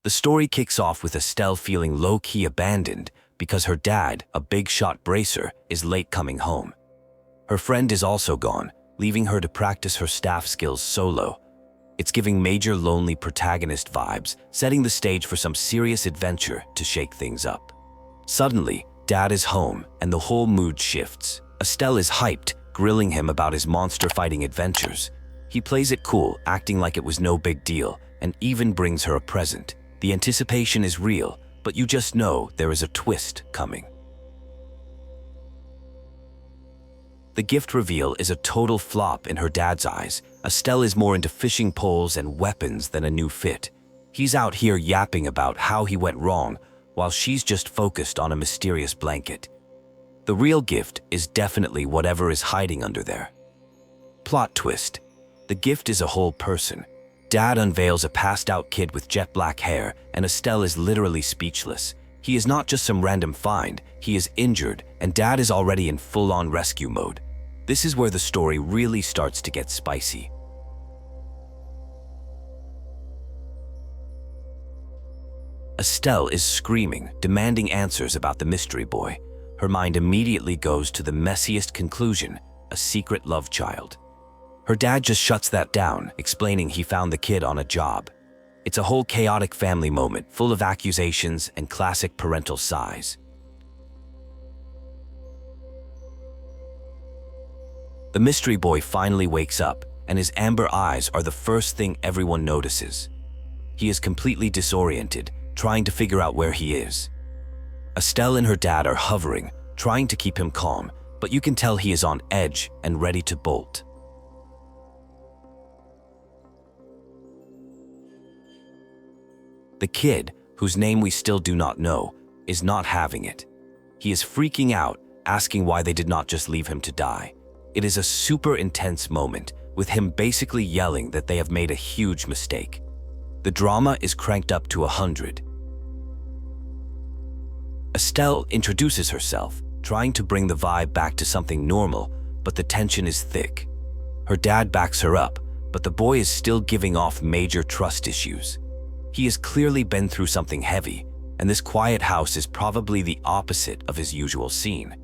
The story kicks off with Estelle feeling low-key abandoned because her dad, a big-shot bracer, is late coming home. Her friend is also gone, leaving her to practice her staff skills solo. It's giving major lonely protagonist vibes, setting the stage for some serious adventure to shake things up. Suddenly, Dad is home, and the whole mood shifts. Estelle is hyped, grilling him about his monster-fighting adventures. He plays it cool, acting like it was no big deal, and even brings her a present. The anticipation is real, but you just know there is a twist coming. The gift reveal is a total flop in her dad's eyes. Estelle is more into fishing poles and weapons than a new fit. He's out here yapping about how he went wrong, while she's just focused on a mysterious blanket. The real gift is definitely whatever is hiding under there. Plot twist. The gift is a whole person. Dad unveils a passed-out kid with jet black hair, and Estelle is literally speechless. He is not just some random find, he is injured, and Dad is already in full-on rescue mode. This is where the story really starts to get spicy. Estelle is screaming, demanding answers about the mystery boy. Her mind immediately goes to the messiest conclusion, a secret love child. Her dad just shuts that down, explaining he found the kid on a job. It's a whole chaotic family moment, full of accusations and classic parental sighs. The mystery boy finally wakes up, and his amber eyes are the first thing everyone notices. He is completely disoriented, trying to figure out where he is. Estelle and her dad are hovering, trying to keep him calm, but you can tell he is on edge and ready to bolt. The kid, whose name we still do not know, is not having it. He is freaking out, asking why they did not just leave him to die. It is a super intense moment, with him basically yelling that they have made a huge mistake. The drama is cranked up to 100. Estelle introduces herself, trying to bring the vibe back to something normal, but the tension is thick. Her dad backs her up, but the boy is still giving off major trust issues. He has clearly been through something heavy, and this quiet house is probably the opposite of his usual scene.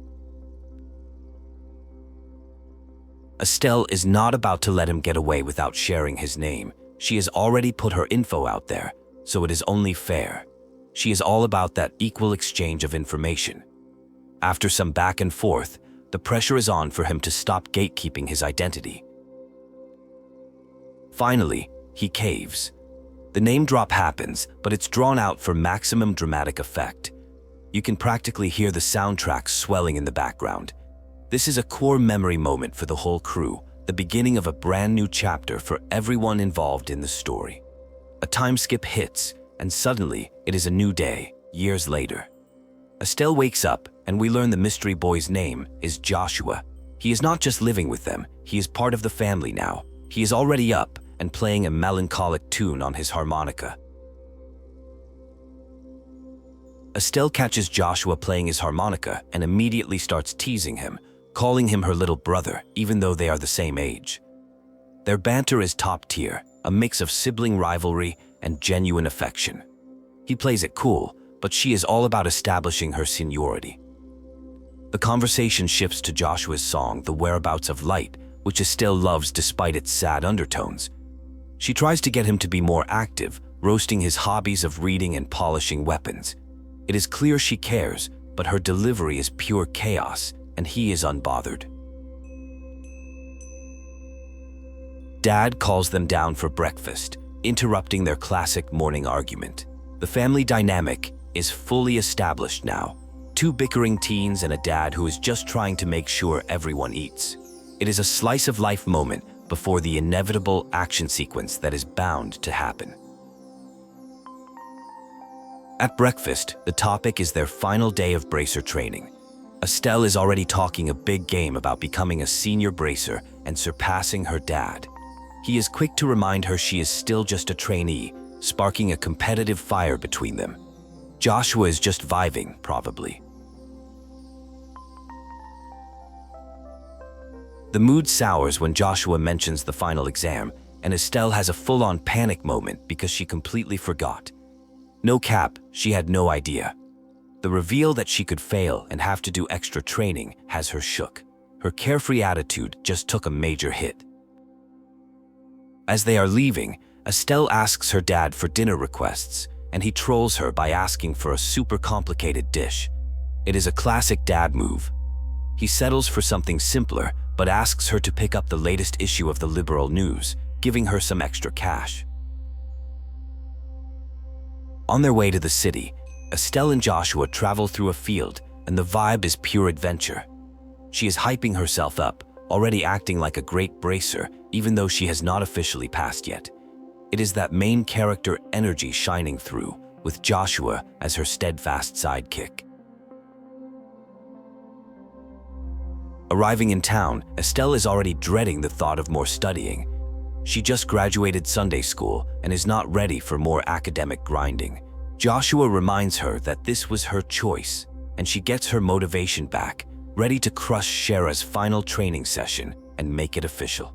Estelle is not about to let him get away without sharing his name. She has already put her info out there, so it is only fair. She is all about that equal exchange of information. After some back and forth, the pressure is on for him to stop gatekeeping his identity. Finally, he caves. The name drop happens, but it's drawn out for maximum dramatic effect. You can practically hear the soundtrack swelling in the background. This is a core memory moment for the whole crew, the beginning of a brand new chapter for everyone involved in the story. A time skip hits, and suddenly it is a new day, years later. Estelle wakes up, and we learn the mystery boy's name is Joshua. He is not just living with them, he is part of the family now. He is already up and playing a melancholic tune on his harmonica. Estelle catches Joshua playing his harmonica and immediately starts teasing him, calling him her little brother, even though they are the same age. Their banter is top tier, a mix of sibling rivalry and genuine affection. He plays it cool, but she is all about establishing her seniority. The conversation shifts to Joshua's song, The Whereabouts of Light, which Estelle loves despite its sad undertones. She tries to get him to be more active, roasting his hobbies of reading and polishing weapons. It is clear she cares, but her delivery is pure chaos, and he is unbothered. Dad calls them down for breakfast, interrupting their classic morning argument. The family dynamic is fully established now. Two bickering teens and a dad who is just trying to make sure everyone eats. It is a slice-of-life moment before the inevitable action sequence that is bound to happen. At breakfast, the topic is their final day of bracer training. Estelle is already talking a big game about becoming a senior bracer and surpassing her dad. He is quick to remind her she is still just a trainee, sparking a competitive fire between them. Joshua is just vibing, probably. The mood sours when Joshua mentions the final exam, and Estelle has a full-on panic moment because she completely forgot. No cap, she had no idea. The reveal that she could fail and have to do extra training has her shook. Her carefree attitude just took a major hit. As they are leaving, Estelle asks her dad for dinner requests, and he trolls her by asking for a super complicated dish. It is a classic dad move. He settles for something simpler, but asks her to pick up the latest issue of the Liberl News, giving her some extra cash. On their way to the city, Estelle and Joshua travel through a field, and the vibe is pure adventure. She is hyping herself up, already acting like a great bracer, even though she has not officially passed yet. It is that main character energy shining through, with Joshua as her steadfast sidekick. Arriving in town, Estelle is already dreading the thought of more studying. She just graduated Sunday school and is not ready for more academic grinding. Joshua reminds her that this was her choice, and she gets her motivation back, ready to crush Shara's final training session and make it official.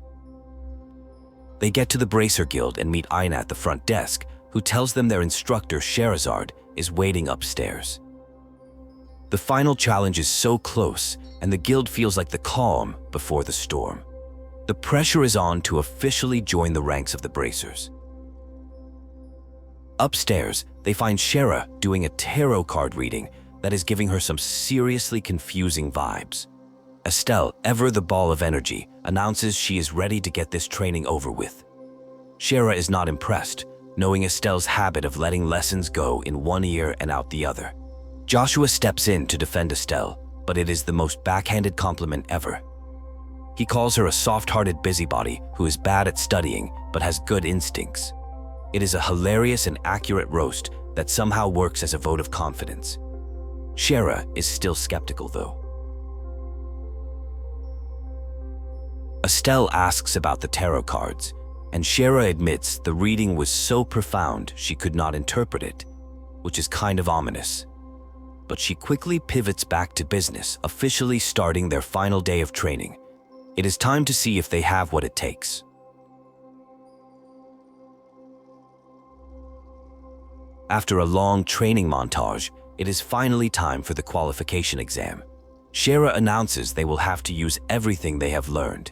They get to the Bracer Guild and meet Aina at the front desk, who tells them their instructor Sherazard is waiting upstairs. The final challenge is so close, and the guild feels like the calm before the storm. The pressure is on to officially join the ranks of the Bracers. Upstairs, they find Shara doing a tarot card reading that is giving her some seriously confusing vibes. Estelle, ever the ball of energy, announces she is ready to get this training over with. Shara is not impressed, knowing Estelle's habit of letting lessons go in one ear and out the other. Joshua steps in to defend Estelle, but it is the most backhanded compliment ever. He calls her a soft-hearted busybody who is bad at studying but has good instincts. It is a hilarious and accurate roast that somehow works as a vote of confidence. Shara is still skeptical though. Estelle asks about the tarot cards, and Shara admits the reading was so profound she could not interpret it, which is kind of ominous. But she quickly pivots back to business, officially starting their final day of training. It is time to see if they have what it takes. After a long training montage, it is finally time for the qualification exam. Shara announces they will have to use everything they have learned.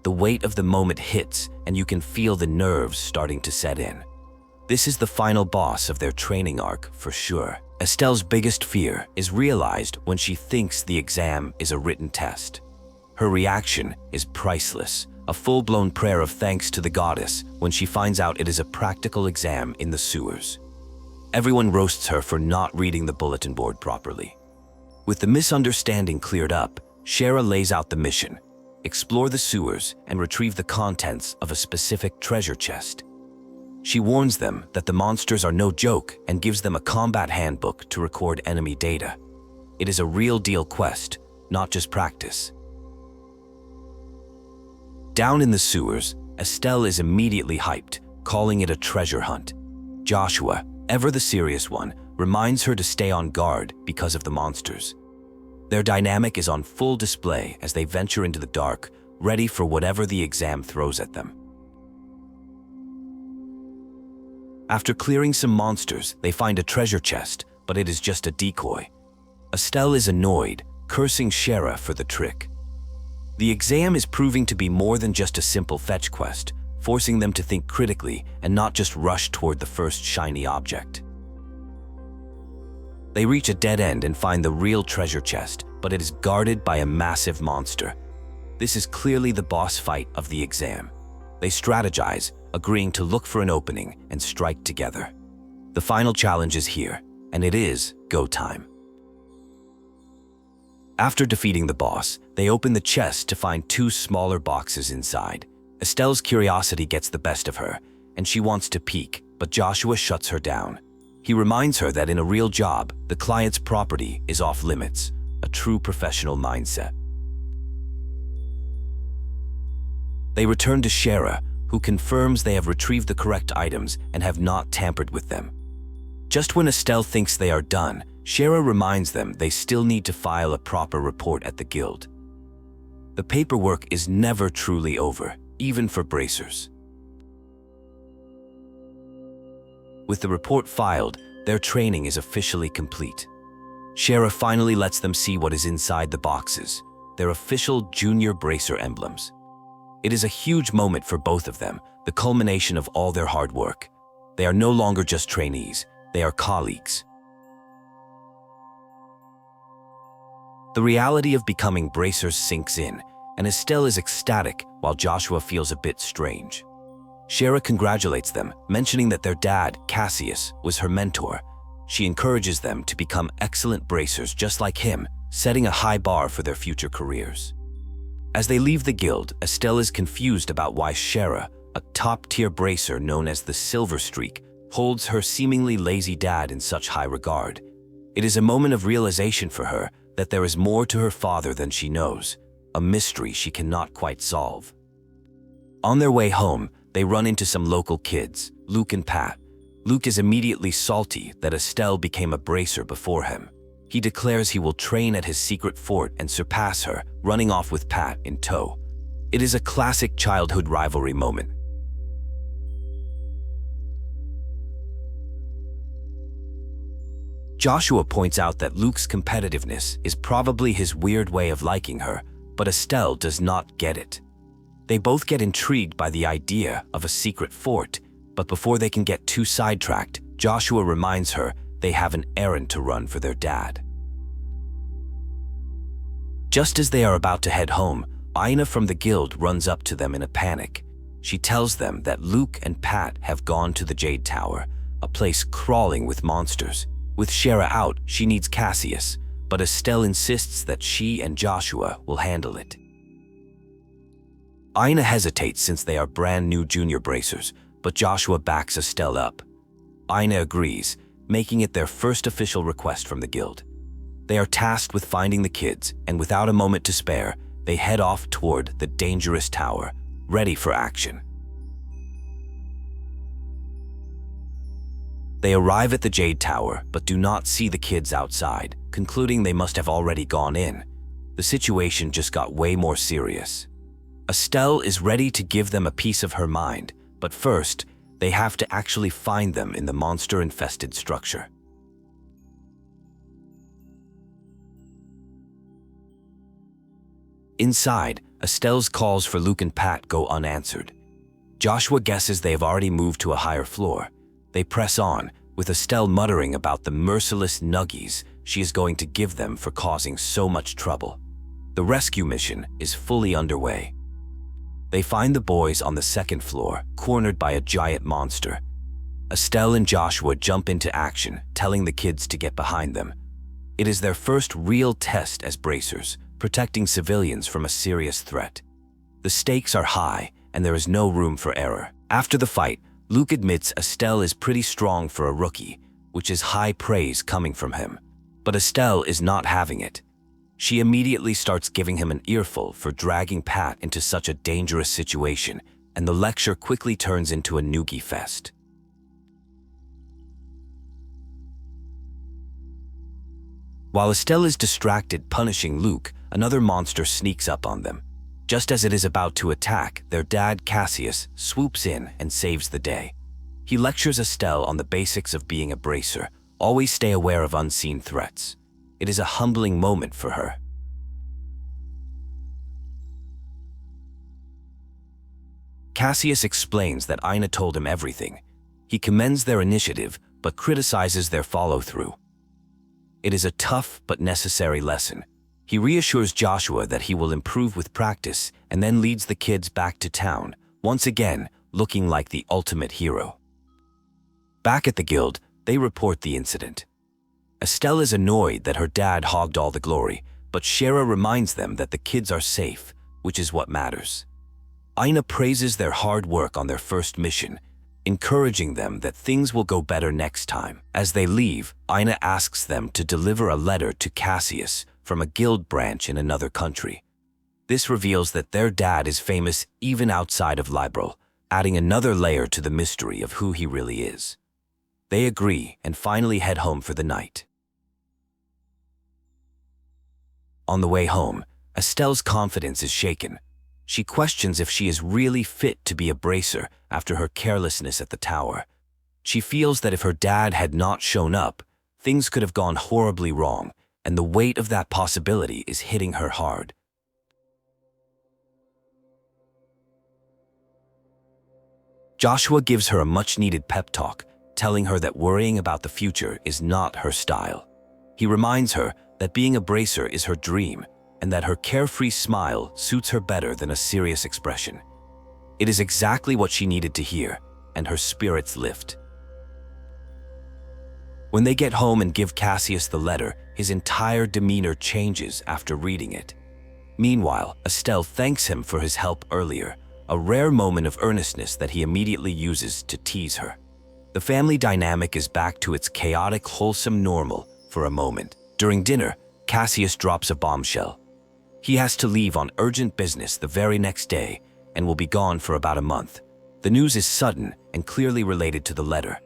The weight of the moment hits, and you can feel the nerves starting to set in. This is the final boss of their training arc, for sure. Estelle's biggest fear is realized when she thinks the exam is a written test. Her reaction is priceless, a full-blown prayer of thanks to the goddess when she finds out it is a practical exam in the sewers. Everyone roasts her for not reading the bulletin board properly. With the misunderstanding cleared up, Shara lays out the mission: explore the sewers and retrieve the contents of a specific treasure chest. She warns them that the monsters are no joke and gives them a combat handbook to record enemy data. It is a real-deal quest, not just practice. Down in the sewers, Estelle is immediately hyped, calling it a treasure hunt. Joshua, ever the serious one, reminds her to stay on guard because of the monsters. Their dynamic is on full display as they venture into the dark, ready for whatever the exam throws at them. After clearing some monsters, they find a treasure chest, but it is just a decoy. Estelle is annoyed, cursing Shara for the trick. The exam is proving to be more than just a simple fetch quest, forcing them to think critically and not just rush toward the first shiny object. They reach a dead end and find the real treasure chest, but it is guarded by a massive monster. This is clearly the boss fight of the exam. They strategize, agreeing to look for an opening and strike together. The final challenge is here, and it is go time. After defeating the boss, they open the chest to find two smaller boxes inside. Estelle's curiosity gets the best of her, and she wants to peek, but Joshua shuts her down. He reminds her that in a real job, the client's property is off limits, a true professional mindset. They return to Shara, who confirms they have retrieved the correct items and have not tampered with them. Just when Estelle thinks they are done, Shara reminds them they still need to file a proper report at the guild. The paperwork is never truly over, even for bracers. With the report filed, their training is officially complete. Shara finally lets them see what is inside the boxes, their official junior bracer emblems. It is a huge moment for both of them, the culmination of all their hard work. They are no longer just trainees, they are colleagues. The reality of becoming bracers sinks in, and Estelle is ecstatic while Joshua feels a bit strange. Shara congratulates them, mentioning that their dad, Cassius, was her mentor. She encourages them to become excellent bracers just like him, setting a high bar for their future careers. As they leave the guild, Estelle is confused about why Shara, a top-tier bracer known as the Silver Streak, holds her seemingly lazy dad in such high regard. It is a moment of realization for her that there is more to her father than she knows, a mystery she cannot quite solve. On their way home, they run into some local kids, Luke and Pat. Luke is immediately salty that Estelle became a bracer before him. He declares he will train at his secret fort and surpass her, running off with Pat in tow. It is a classic childhood rivalry moment. Joshua points out that Luke's competitiveness is probably his weird way of liking her, but Estelle does not get it. They both get intrigued by the idea of a secret fort, but before they can get too sidetracked, Joshua reminds her they have an errand to run for their dad. Just as they are about to head home, Ina from the guild runs up to them in a panic. She tells them that Luke and Pat have gone to the Jade Tower, a place crawling with monsters. With Shara out, she needs Cassius, but Estelle insists that she and Joshua will handle it. Ina hesitates since they are brand new junior bracers, but Joshua backs Estelle up. Ina agrees, making it their first official request from the guild. They are tasked with finding the kids, and without a moment to spare, they head off toward the dangerous tower, ready for action. They arrive at the Jade Tower, but do not see the kids outside, concluding they must have already gone in. The situation just got way more serious. Estelle is ready to give them a piece of her mind, but first, they have to actually find them in the monster-infested structure. Inside, Estelle's calls for Luke and Pat go unanswered. Joshua guesses they have already moved to a higher floor. They press on, with Estelle muttering about the merciless nuggies she is going to give them for causing so much trouble. The rescue mission is fully underway. They find the boys on the second floor, cornered by a giant monster. Estelle and Joshua jump into action, telling the kids to get behind them. It is their first real test as bracers, protecting civilians from a serious threat. The stakes are high, and there is no room for error. After the fight, Luke admits Estelle is pretty strong for a rookie, which is high praise coming from him. But Estelle is not having it. She immediately starts giving him an earful for dragging Pat into such a dangerous situation, and the lecture quickly turns into a noogie fest. While Estelle is distracted punishing Luke, another monster sneaks up on them. Just as it is about to attack, their dad Cassius swoops in and saves the day. He lectures Estelle on the basics of being a bracer. Always stay aware of unseen threats. It is a humbling moment for her. Cassius explains that Ina told him everything. He commends their initiative, but criticizes their follow-through. It is a tough but necessary lesson. He reassures Joshua that he will improve with practice and then leads the kids back to town, once again looking like the ultimate hero. Back at the guild, they report the incident. Estelle is annoyed that her dad hogged all the glory, but Shara reminds them that the kids are safe, which is what matters. Ina praises their hard work on their first mission, encouraging them that things will go better next time. As they leave, Ina asks them to deliver a letter to Cassius from a guild branch in another country. This reveals that their dad is famous even outside of Liberl, adding another layer to the mystery of who he really is. They agree and finally head home for the night. On the way home, Estelle's confidence is shaken. She questions if she is really fit to be a bracer after her carelessness at the tower. She feels that if her dad had not shown up, things could have gone horribly wrong, and the weight of that possibility is hitting her hard. Joshua gives her a much-needed pep talk, telling her that worrying about the future is not her style. He reminds her that being a bracer is her dream, and that her carefree smile suits her better than a serious expression. It is exactly what she needed to hear, and her spirits lift. When they get home and give Cassius the letter, his entire demeanor changes after reading it. Meanwhile, Estelle thanks him for his help earlier, a rare moment of earnestness that he immediately uses to tease her. The family dynamic is back to its chaotic, wholesome normal for a moment. During dinner, Cassius drops a bombshell. He has to leave on urgent business the very next day and will be gone for about a month. The news is sudden and clearly related to the letter.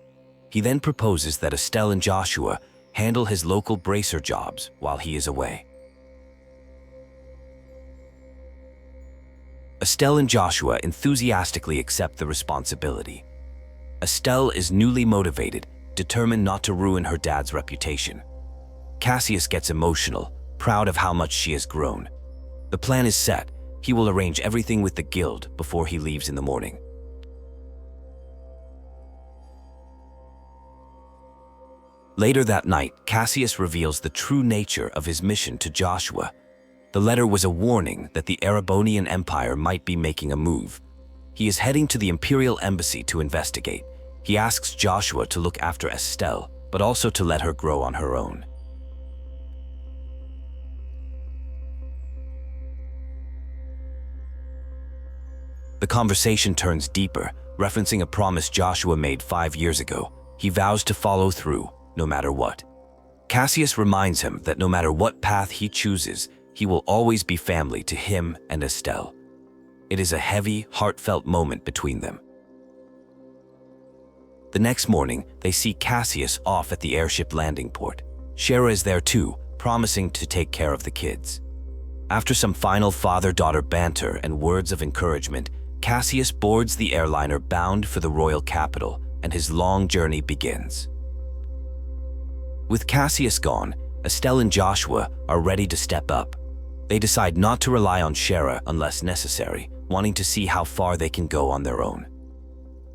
He then proposes that Estelle and Joshua handle his local bracer jobs while he is away. Estelle and Joshua enthusiastically accept the responsibility. Estelle is newly motivated, determined not to ruin her dad's reputation. Cassius gets emotional, proud of how much she has grown. The plan is set. He will arrange everything with the guild before he leaves in the morning. Later that night, Cassius reveals the true nature of his mission to Joshua. The letter was a warning that the Erebonian Empire might be making a move. He is heading to the Imperial Embassy to investigate. He asks Joshua to look after Estelle, but also to let her grow on her own. The conversation turns deeper, referencing a promise Joshua made 5 years ago. He vows to follow through, no matter what. Cassius reminds him that no matter what path he chooses, he will always be family to him and Estelle. It is a heavy, heartfelt moment between them. The next morning, they see Cassius off at the airship landing port. Shara is there too, promising to take care of the kids. After some final father-daughter banter and words of encouragement, Cassius boards the airliner bound for the royal capital, and his long journey begins. With Cassius gone, Estelle and Joshua are ready to step up. They decide not to rely on Shara unless necessary, wanting to see how far they can go on their own.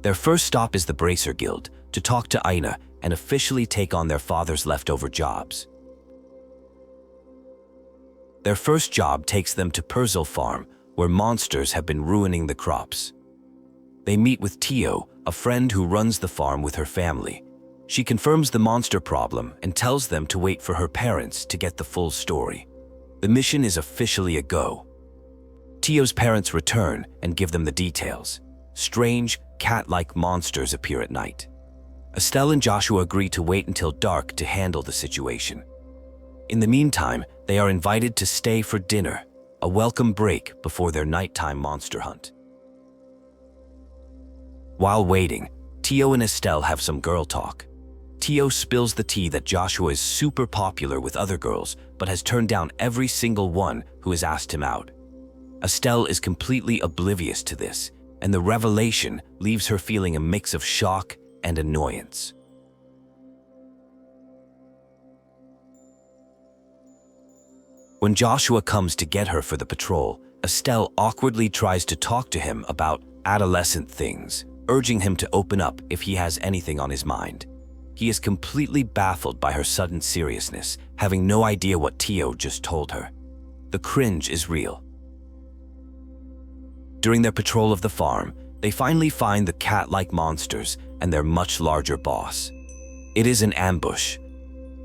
Their first stop is the Bracer Guild, to talk to Aina and officially take on their father's leftover jobs. Their first job takes them to Peril Farm, where monsters have been ruining the crops. They meet with Tio, a friend who runs the farm with her family. She confirms the monster problem and tells them to wait for her parents to get the full story. The mission is officially a go. Tio's parents return and give them the details. Strange, cat-like monsters appear at night. Estelle and Joshua agree to wait until dark to handle the situation. In the meantime, they are invited to stay for dinner, a welcome break before their nighttime monster hunt. While waiting, Tio and Estelle have some girl talk. Tio spills the tea that Joshua is super popular with other girls, but has turned down every single one who has asked him out. Estelle is completely oblivious to this, and the revelation leaves her feeling a mix of shock and annoyance. When Joshua comes to get her for the patrol, Estelle awkwardly tries to talk to him about adolescent things, urging him to open up if he has anything on his mind. He is completely baffled by her sudden seriousness, having no idea what Tio just told her. The cringe is real. During their patrol of the farm, they finally find the cat-like monsters and their much larger boss. It is an ambush.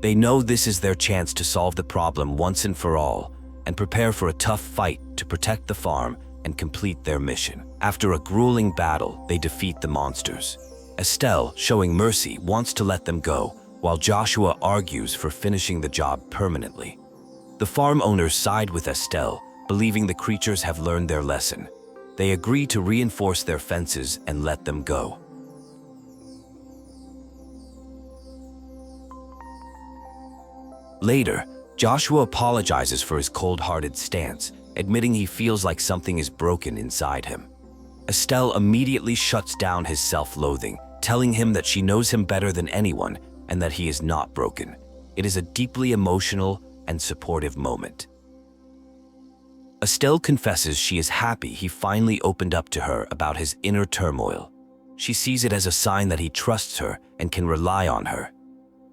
They know this is their chance to solve the problem once and for all, and prepare for a tough fight to protect the farm and complete their mission. After a grueling battle, they defeat the monsters. Estelle, showing mercy, wants to let them go, while Joshua argues for finishing the job permanently. The farm owners side with Estelle, believing the creatures have learned their lesson. They agree to reinforce their fences and let them go. Later, Joshua apologizes for his cold-hearted stance, admitting he feels like something is broken inside him. Estelle immediately shuts down his self-loathing, telling him that she knows him better than anyone and that he is not broken. It is a deeply emotional and supportive moment. Estelle confesses she is happy he finally opened up to her about his inner turmoil. She sees it as a sign that he trusts her and can rely on her.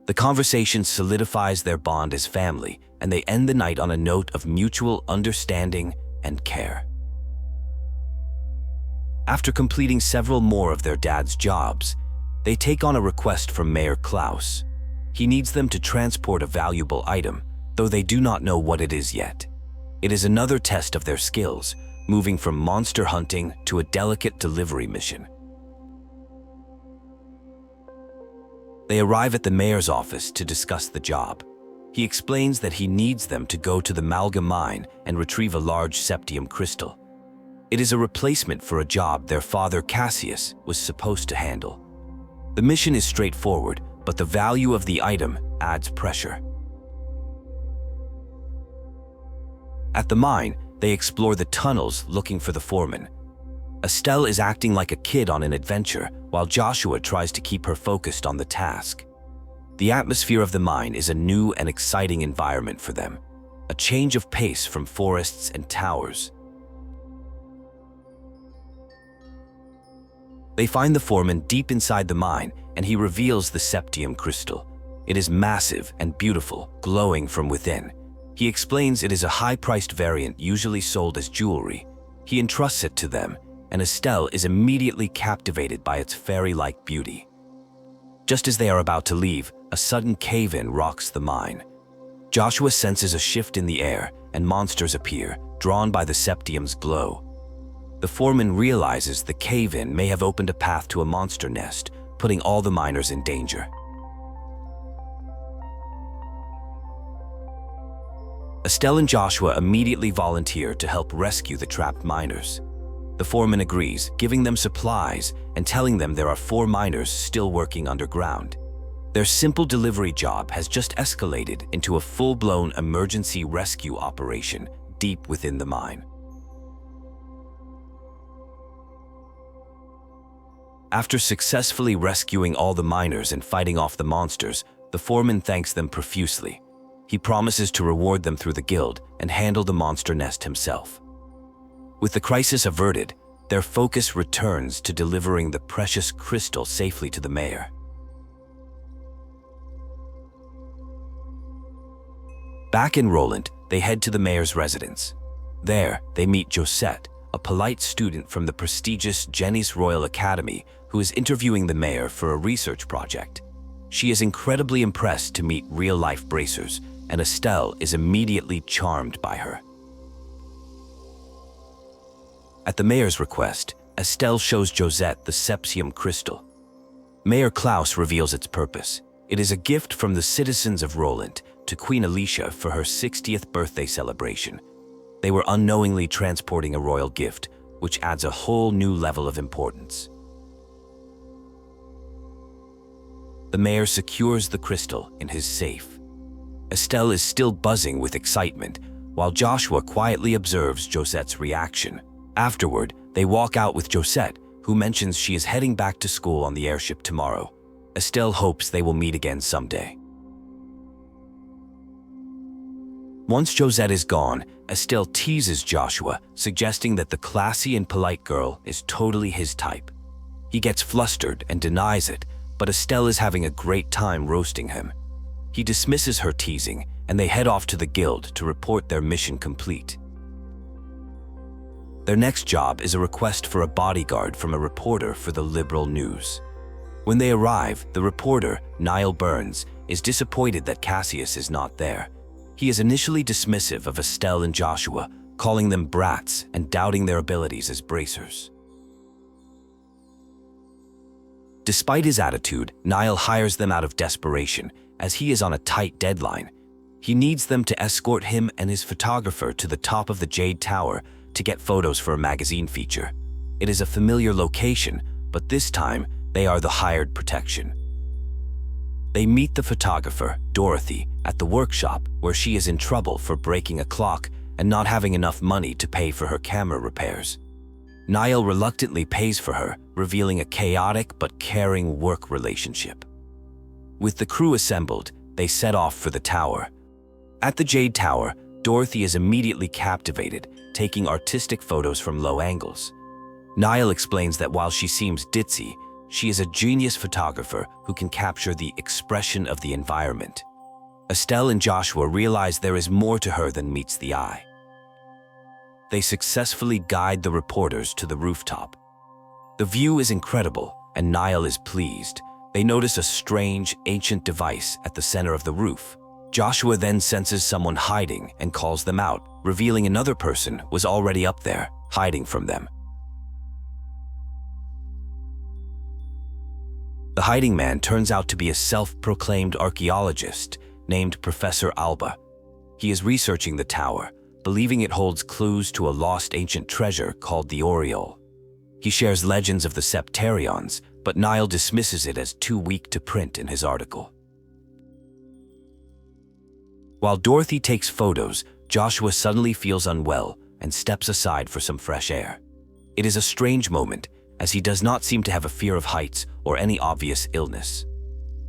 The conversation solidifies their bond as family, and they end the night on a note of mutual understanding and care. After completing several more of their dad's jobs, they take on a request from Mayor Klaus. He needs them to transport a valuable item, though they do not know what it is yet. It is another test of their skills, moving from monster hunting to a delicate delivery mission. They arrive at the mayor's office to discuss the job. He explains that he needs them to go to the Malga mine and retrieve a large septium crystal. It is a replacement for a job their father Cassius was supposed to handle. The mission is straightforward, but the value of the item adds pressure. At the mine, they explore the tunnels looking for the foreman. Estelle is acting like a kid on an adventure, while Joshua tries to keep her focused on the task. The atmosphere of the mine is a new and exciting environment for them, a change of pace from forests and towers. They find the foreman deep inside the mine, and he reveals the septium crystal. It is massive and beautiful, glowing from within. He explains it is a high-priced variant usually sold as jewelry. He entrusts it to them, and Estelle is immediately captivated by its fairy-like beauty. Just as they are about to leave, a sudden cave-in rocks the mine. Joshua senses a shift in the air, and monsters appear, drawn by the septium's glow. The foreman realizes the cave-in may have opened a path to a monster nest, putting all the miners in danger. Estelle and Joshua immediately volunteer to help rescue the trapped miners. The foreman agrees, giving them supplies and telling them there are 4 miners still working underground. Their simple delivery job has just escalated into a full-blown emergency rescue operation deep within the mine. After successfully rescuing all the miners and fighting off the monsters, the foreman thanks them profusely. He promises to reward them through the guild and handle the monster nest himself. With the crisis averted, their focus returns to delivering the precious crystal safely to the mayor. Back in Roland, they head to the mayor's residence. There, they meet Josette, a polite student from the prestigious Jenny's Royal Academy who is interviewing the mayor for a research project. She is incredibly impressed to meet real-life bracers, and Estelle is immediately charmed by her. At the mayor's request, Estelle shows Josette the septium crystal. Mayor Klaus reveals its purpose. It is a gift from the citizens of Roland to Queen Alicia for her 60th birthday celebration. They were unknowingly transporting a royal gift, which adds a whole new level of importance. The mayor secures the crystal in his safe. Estelle is still buzzing with excitement, while Joshua quietly observes Josette's reaction. Afterward, they walk out with Josette, who mentions she is heading back to school on the airship tomorrow. Estelle hopes they will meet again someday. Once Josette is gone, Estelle teases Joshua, suggesting that the classy and polite girl is totally his type. He gets flustered and denies it, but Estelle is having a great time roasting him. He dismisses her teasing, and they head off to the guild to report their mission complete. Their next job is a request for a bodyguard from a reporter for the Liberl News. When they arrive, the reporter, Niall Burns, is disappointed that Cassius is not there. He is initially dismissive of Estelle and Joshua, calling them brats and doubting their abilities as bracers. Despite his attitude, Niall hires them out of desperation, as he is on a tight deadline. He needs them to escort him and his photographer to the top of the Jade Tower to get photos for a magazine feature. It is a familiar location, but this time they are the hired protection. They meet the photographer, Dorothy, at the workshop where she is in trouble for breaking a clock and not having enough money to pay for her camera repairs. Niall reluctantly pays for her, revealing a chaotic but caring work relationship. With the crew assembled, they set off for the tower. At the Jade Tower, Dorothy is immediately captivated, taking artistic photos from low angles. Niall explains that while she seems ditzy, she is a genius photographer who can capture the expression of the environment. Estelle and Joshua realize there is more to her than meets the eye. They successfully guide the reporters to the rooftop. The view is incredible, and Niall is pleased. They notice a strange, ancient device at the center of the roof. Joshua then senses someone hiding and calls them out, revealing another person was already up there, hiding from them. The hiding man turns out to be a self-proclaimed archaeologist named Professor Alba. He is researching the tower, believing it holds clues to a lost ancient treasure called the Aureole. He shares legends of the Septarions, but Niall dismisses it as too weak to print in his article. While Dorothy takes photos, Joshua suddenly feels unwell and steps aside for some fresh air. It is a strange moment, as he does not seem to have a fear of heights or any obvious illness.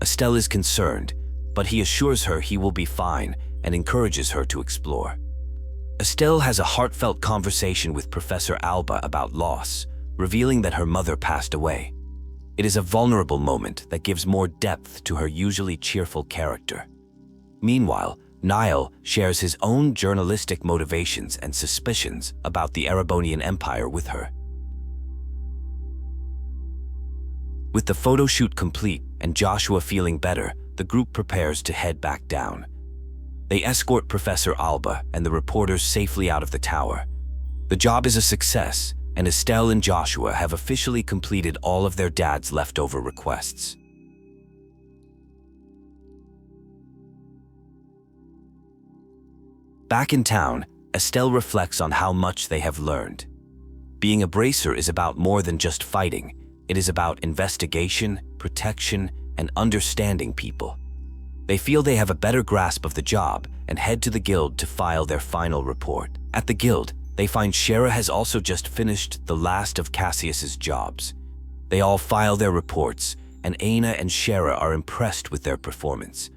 Estelle is concerned, but he assures her he will be fine and encourages her to explore. Estelle has a heartfelt conversation with Professor Alba about loss, revealing that her mother passed away. It is a vulnerable moment that gives more depth to her usually cheerful character. Meanwhile, Niall shares his own journalistic motivations and suspicions about the Erebonian Empire with her. With the photo shoot complete and Joshua feeling better, the group prepares to head back down. They escort Professor Alba and the reporters safely out of the tower. The job is a success, and Estelle and Joshua have officially completed all of their dad's leftover requests. Back in town, Estelle reflects on how much they have learned. Being a bracer is about more than just fighting. It is about investigation, protection, and understanding people. They feel they have a better grasp of the job and head to the guild to file their final report. At the guild, they find Shara has also just finished the last of Cassius's jobs. They all file their reports, and Aina and Shara are impressed with their performance.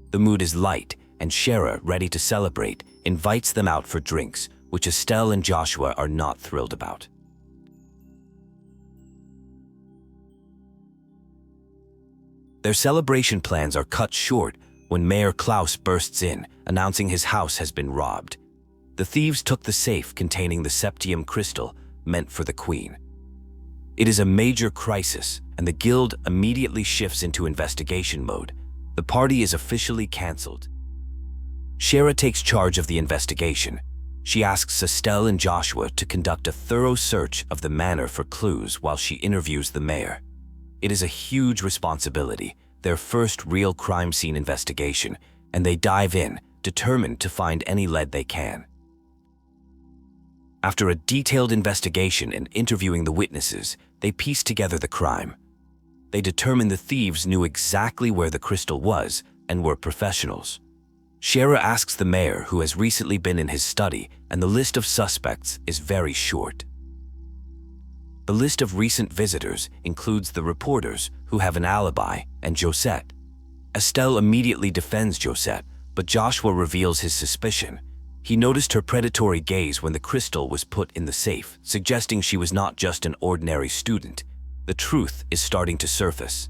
The mood is light, and Shara, ready to celebrate, invites them out for drinks, which Estelle and Joshua are not thrilled about. Their celebration plans are cut short when Mayor Klaus bursts in, announcing his house has been robbed. The thieves took the safe containing the septium crystal meant for the queen. It is a major crisis, and the guild immediately shifts into investigation mode. The party is officially cancelled. Shara takes charge of the investigation. She asks Estelle and Joshua to conduct a thorough search of the manor for clues while she interviews the mayor. It is a huge responsibility, their first real crime scene investigation, and they dive in, determined to find any lead they can. After a detailed investigation and interviewing the witnesses, they piece together the crime. They determine the thieves knew exactly where the crystal was and were professionals. Shara asks the mayor, who has recently been in his study, and the list of suspects is very short. The list of recent visitors includes the reporters, who have an alibi, and Josette. Estelle immediately defends Josette, but Joshua reveals his suspicion. He noticed her predatory gaze when the crystal was put in the safe, suggesting she was not just an ordinary student. The truth is starting to surface.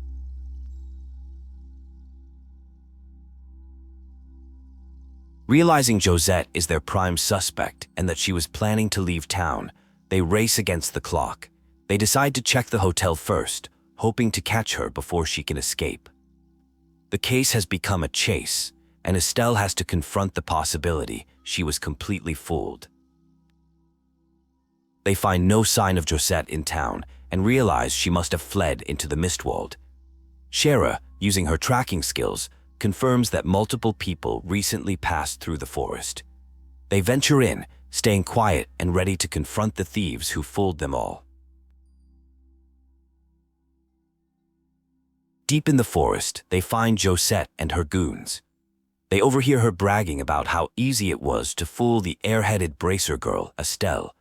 Realizing Josette is their prime suspect and that she was planning to leave town, they race against the clock. They decide to check the hotel first, hoping to catch her before she can escape. The case has become a chase, and Estelle has to confront the possibility she was completely fooled. They find no sign of Josette in town and realize she must have fled into the Mistwald. Shara, using her tracking skills, confirms that multiple people recently passed through the forest. They venture in, staying quiet and ready to confront the thieves who fooled them all. Deep in the forest, they find Josette and her goons. They overhear her bragging about how easy it was to fool the airheaded bracer girl, Estelle.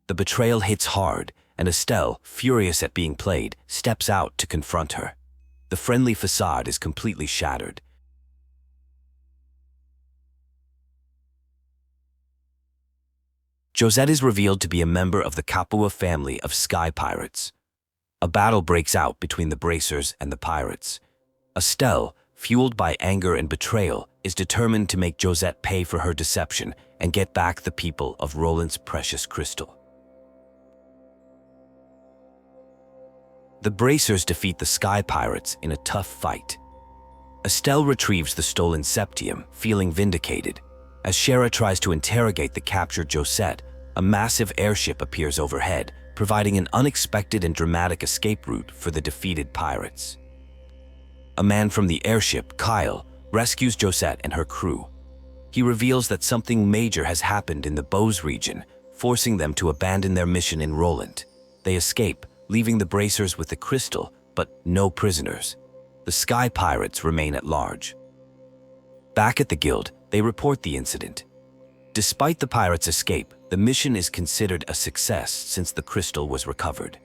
The betrayal hits hard, and Estelle, furious at being played, steps out to confront her. The friendly facade is completely shattered. Josette is revealed to be a member of the Capua family of sky pirates. A battle breaks out between the bracers and the pirates. Estelle, fueled by anger and betrayal, is determined to make Josette pay for her deception and get back the people of Roland's precious crystal. The bracers defeat the sky pirates in a tough fight. Estelle retrieves the stolen septium, feeling vindicated. As Shara tries to interrogate the captured Josette, a massive airship appears overhead, providing an unexpected and dramatic escape route for the defeated pirates. A man from the airship, Kyle, rescues Josette and her crew. He reveals that something major has happened in the Bose region, forcing them to abandon their mission in Roland. They escape, leaving the bracers with the crystal, but no prisoners. The sky pirates remain at large. Back at the guild, they report the incident. Despite the pirates' escape, the mission is considered a success since the crystal was recovered.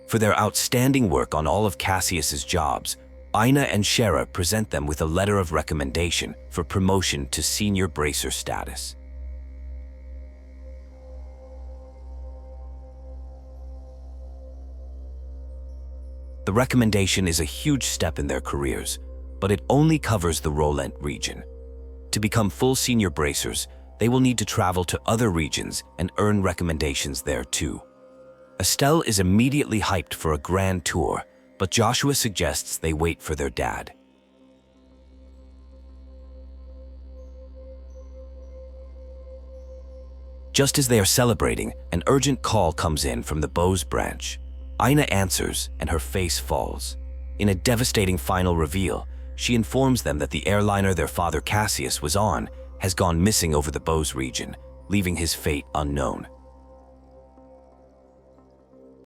For their outstanding work on all of Cassius's jobs, Ina and Shara present them with a letter of recommendation for promotion to senior bracer status. The recommendation is a huge step in their careers, but it only covers the Roland region. To become full senior bracers, they will need to travel to other regions and earn recommendations there too. Estelle is immediately hyped for a grand tour, but Joshua suggests they wait for their dad. Just as they are celebrating, an urgent call comes in from the Bose branch. Ina answers, and her face falls. In a devastating final reveal, she informs them that the airliner their father Cassius was on has gone missing over the Bose region, leaving his fate unknown.